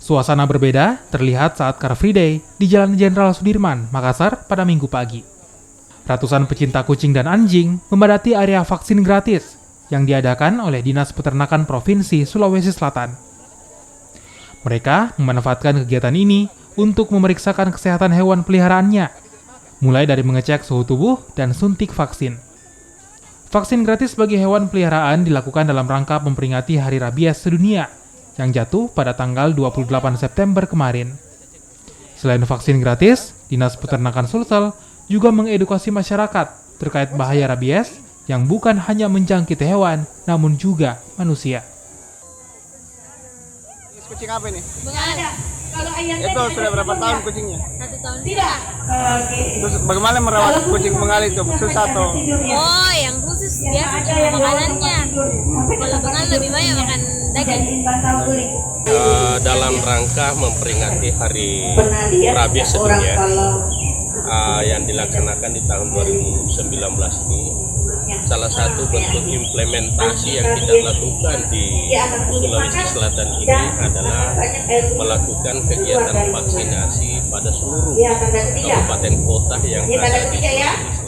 Suasana berbeda terlihat saat Car Free Day di Jalan Jenderal Sudirman, Makassar pada Minggu pagi. Ratusan pecinta kucing dan anjing memadati area vaksin gratis yang diadakan oleh Dinas Peternakan Provinsi Sulawesi Selatan. Mereka memanfaatkan kegiatan ini untuk memeriksakan kesehatan hewan peliharaannya, mulai dari mengecek suhu tubuh dan suntik vaksin. Vaksin gratis bagi hewan peliharaan dilakukan dalam rangka memperingati Hari Rabies Sedunia yang jatuh pada tanggal 28 September kemarin. Selain vaksin gratis, Dinas Peternakan Sulsel juga mengedukasi masyarakat terkait bahaya rabies yang bukan hanya menjangkiti hewan, namun juga manusia. Kucing apa ini? Bengal. Kalau ayam Itu sudah berapa tahun kucingnya? 1 tahun tidak. Terus bagaimana merawat kucing bengal itu? Susah atau? Oh, yang khusus biasa cuma makanannya. Kalau bengal lebih banyak makan daging. Dalam rangka memperingati Hari Rabies Sedunia yang dilaksanakan di tahun 2019 ini, salah satu bentuk implementasi yang kita lakukan di Sulawesi Selatan ini adalah melakukan kegiatan vaksinasi pada seluruh kabupaten kota yang ada di Sulawesi Selatan.